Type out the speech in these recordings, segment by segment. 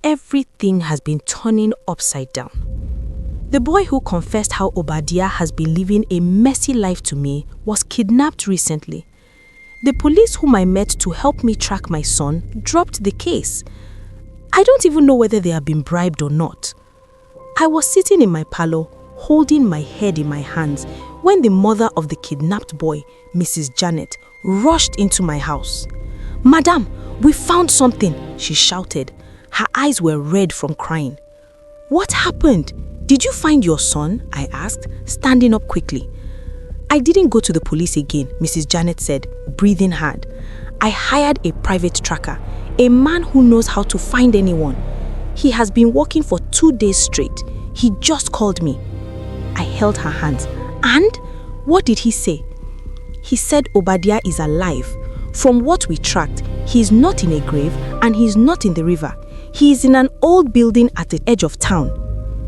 everything has been turning upside down. The boy who confessed how Oba-Dier has been living a messy life to me was kidnapped recently. The police whom I met to help me track my son dropped the case. I don't even know whether they have been bribed or not. I was sitting in my parlor, holding my head in my hands, when the mother of the kidnapped boy, Mrs. Janet, rushed into my house. "Madam, we found something," she shouted. Her eyes were red from crying. "What happened? Did you find your son?" I asked, standing up quickly. "I didn't go to the police again," Mrs. Janet said, breathing hard. "I hired a private tracker, a man who knows how to find anyone. He has been working for 2 days straight. He just called me." I held her hands. "And? What did he say?" "He said Oba-Dier is alive. From what we tracked, he is not in a grave and he is not in the river. He is in an old building at the edge of town."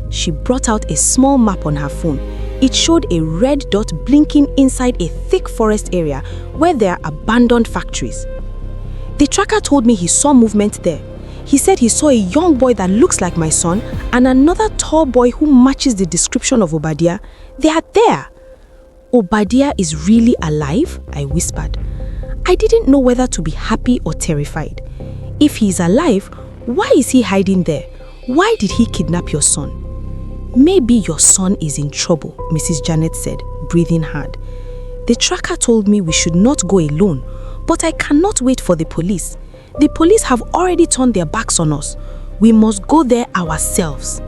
She brought out a small map on her phone. It showed a red dot blinking inside a thick forest area where there are abandoned factories. The tracker told me he saw movement there. He said he saw a young boy that looks like my son and another tall boy who matches the description of Oba-Dier. They are there. "Oba-Dier is really alive?" I whispered. I didn't know whether to be happy or terrified. If he is alive, why is he hiding there? Why did he kidnap your son? "Maybe your son is in trouble," Mrs. Janet said, breathing hard. "The tracker told me we should not go alone, but I cannot wait for the police. The police have already turned their backs on us. We must go there ourselves."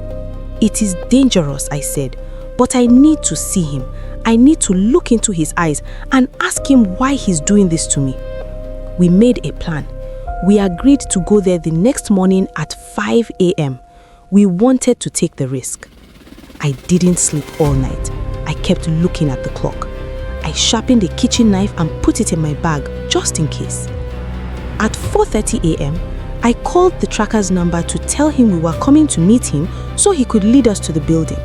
"It is dangerous," I said, "but I need to see him. I need to look into his eyes and ask him why he's doing this to me." We made a plan. We agreed to go there the next morning at 5 a.m. We wanted to take the risk. I didn't sleep all night. I kept looking at the clock. I sharpened a kitchen knife and put it in my bag just in case. At 4:30 a.m., I called the tracker's number to tell him we were coming to meet him so he could lead us to the building.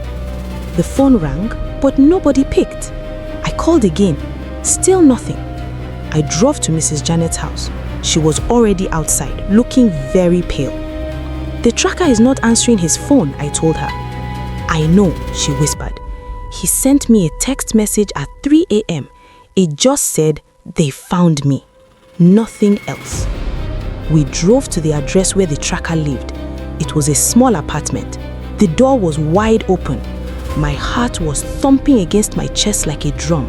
The phone rang, but nobody picked. I called again. Still nothing. I drove to Mrs. Janet's house. She was already outside, looking very pale. "The tracker is not answering his phone," I told her. "I know," she whispered. "He sent me a text message at 3 a.m. It just said, 'They found me.' Nothing else." We drove to the address where the tracker lived. It was a small apartment. The door was wide open. My heart was thumping against my chest like a drum.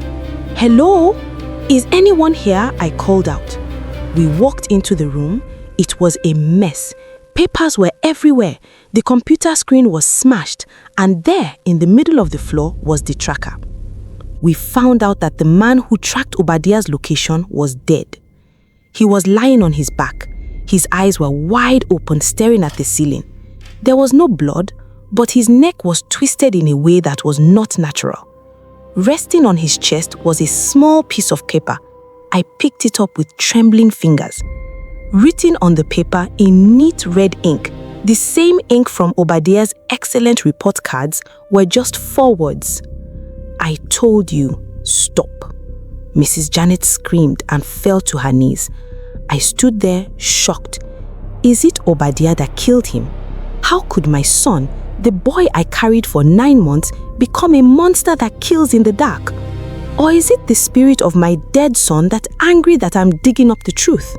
"Hello? Is anyone here?" I called out. We walked into the room. It was a mess. Papers were everywhere. The computer screen was smashed, and there, in the middle of the floor, was the tracker. We found out that the man who tracked Oba-Dier's location was dead. He was lying on his back. His eyes were wide open, staring at the ceiling. There was no blood, but his neck was twisted in a way that was not natural. Resting on his chest was a small piece of paper. I picked it up with trembling fingers. Written on the paper in neat red ink, the same ink from Oba-Dier's excellent report cards, were just 4 words. "I told you, stop." Mrs. Janet screamed and fell to her knees. I stood there, shocked. Is it Oba-Dier that killed him? How could my son, the boy I carried for 9 months, become a monster that kills in the dark? Or is it the spirit of my dead son that's angry that I'm digging up the truth?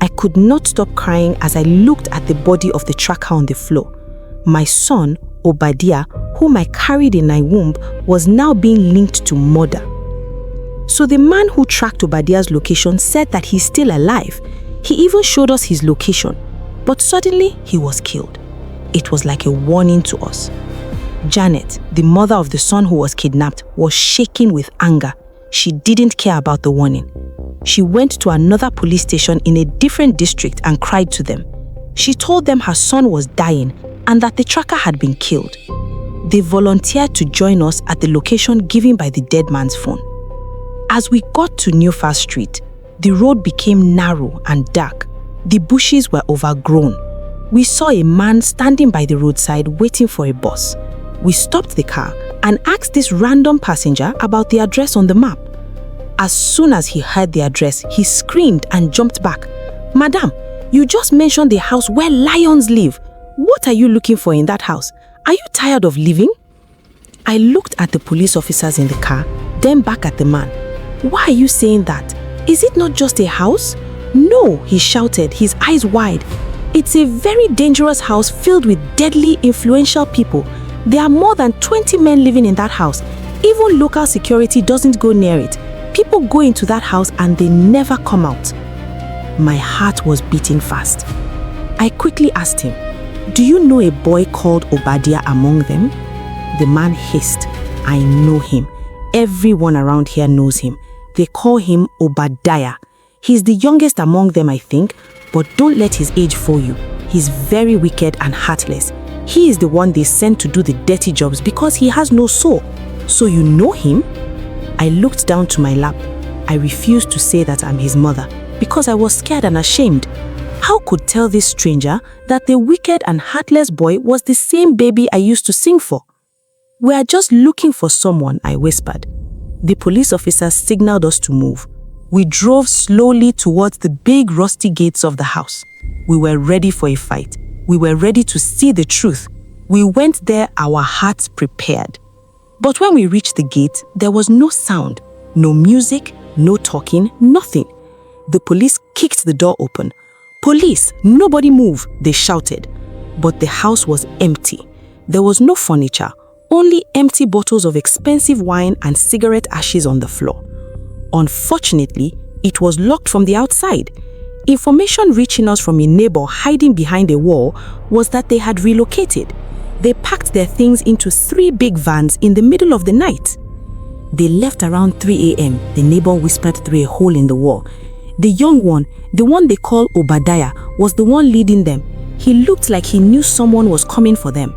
I could not stop crying as I looked at the body of the tracker on the floor. My son, Oba-Dier, whom I carried in my womb, was now being linked to murder. So the man who tracked Oba-Dier's location said that he's still alive. He even showed us his location. But suddenly, he was killed. It was like a warning to us. Janet, the mother of the son who was kidnapped, was shaking with anger. She didn't care about the warning. She went to another police station in a different district and cried to them. She told them her son was dying and that the tracker had been killed. They volunteered to join us at the location given by the dead man's phone. As we got to New Fast Street, the road became narrow and dark. The bushes were overgrown. We saw a man standing by the roadside waiting for a bus. We stopped the car and asked this random passenger about the address on the map. As soon as he heard the address, he screamed and jumped back. "Madam, you just mentioned the house where lions live. What are you looking for in that house? Are you tired of living? I looked at the police officers in the car, then back at the man. Why are you saying that? Is it not just a house? No, he shouted, his eyes wide. It's a very dangerous house filled with deadly, influential people. There are more than 20 men living in that house. Even local security doesn't go near it. People go into that house and they never come out. My heart was beating fast. I quickly asked him, do you know a boy called Oba-Dier among them? The man hissed, I know him. Everyone around here knows him. They call him Oba-Dier. He's the youngest among them, I think, but don't let his age fool you. He's very wicked and heartless. He is the one they sent to do the dirty jobs because he has no soul. So you know him? I looked down to my lap. I refused to say that I'm his mother because I was scared and ashamed. How could tell this stranger that the wicked and heartless boy was the same baby I used to sing for? We are just looking for someone, I whispered. The police officers signaled us to move. We drove slowly towards the big rusty gates of the house. We were ready for a fight. We were ready to see the truth. We went there, our hearts prepared. But when we reached the gate, there was no sound, no music, no talking, nothing. The police kicked the door open. Police, nobody move, they shouted. But the house was empty. There was no furniture, only empty bottles of expensive wine and cigarette ashes on the floor. Unfortunately, it was locked from the outside. Information reaching us from a neighbor hiding behind a wall was that they had relocated. They packed their things into 3 big vans in the middle of the night. They left around 3 a.m., the neighbor whispered through a hole in the wall. The young one, the one they call Oba-Dier, was the one leading them. He looked like he knew someone was coming for them.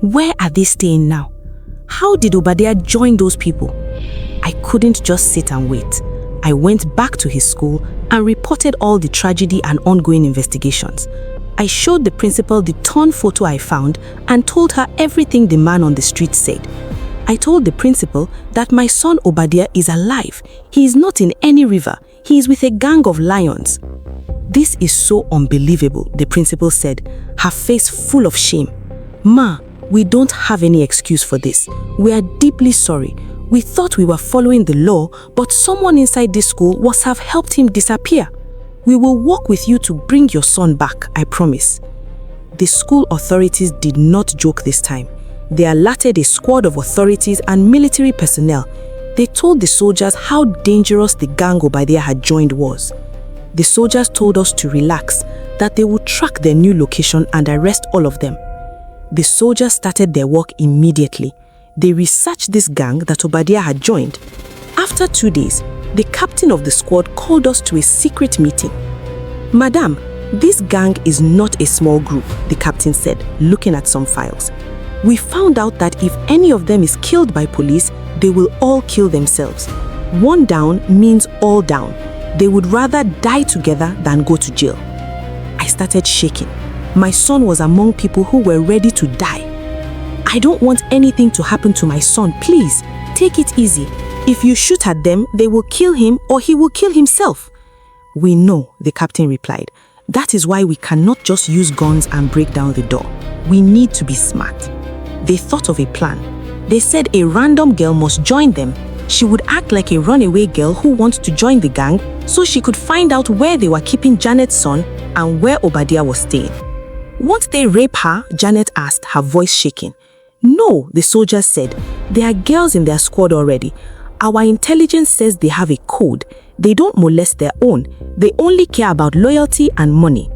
Where are they staying now? How did Oba-Dier join those people? I couldn't just sit and wait. I went back to his school and reported all the tragedy and ongoing investigations. I showed the principal the torn photo I found and told her everything the man on the street said. I told the principal that my son Oba-Dier is alive. He is not in any river. He is with a gang of lions. This is so unbelievable, the principal said, her face full of shame. Ma, we don't have any excuse for this. We are deeply sorry. We thought we were following the law, but someone inside this school must have helped him disappear. We will work with you to bring your son back, I promise. The school authorities did not joke this time. They alerted a squad of authorities and military personnel. They told the soldiers how dangerous the gang Oba-Dier had joined was. The soldiers told us to relax, that they would track their new location and arrest all of them. The soldiers started their work immediately. They researched this gang that Oba-Dier had joined. After 2 days, the captain of the squad called us to a secret meeting. Madam, this gang is not a small group, the captain said, looking at some files. We found out that if any of them is killed by police, they will all kill themselves. One down means all down. They would rather die together than go to jail. I started shaking. My son was among people who were ready to die. I don't want anything to happen to my son. Please, take it easy. If you shoot at them, they will kill him or he will kill himself. We know, the captain replied. That is why we cannot just use guns and break down the door. We need to be smart. They thought of a plan. They said a random girl must join them. She would act like a runaway girl who wants to join the gang so she could find out where they were keeping Janet's son and where Oba-Dier was staying. Won't they rape her? Janet asked, her voice shaking. No, the soldiers said. There are girls in their squad already. Our intelligence says they have a code. They don't molest their own. They only care about loyalty and money.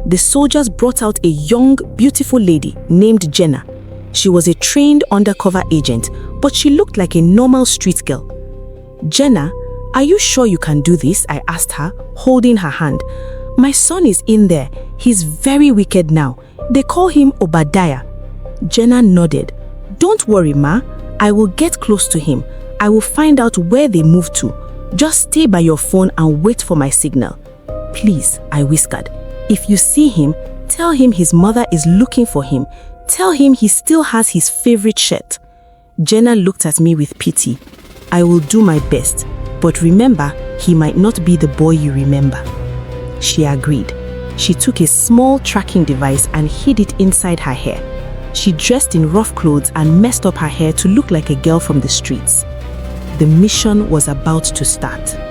The soldiers brought out a young, beautiful lady named Jenna. She was a trained undercover agent, but she looked like a normal street girl. Jenna, are you sure you can do this? I asked her, holding her hand. My son is in there. He's very wicked now. They call him Oba-Dier. Jenna nodded. Don't worry, Ma. I will get close to him. I will find out where they moved to. Just stay by your phone and wait for my signal. Please, I whispered. If you see him, tell him his mother is looking for him. Tell him he still has his favorite shirt. Jenna looked at me with pity. I will do my best, but remember, he might not be the boy you remember. She agreed. She took a small tracking device and hid it inside her hair. She dressed in rough clothes and messed up her hair to look like a girl from the streets. The mission was about to start.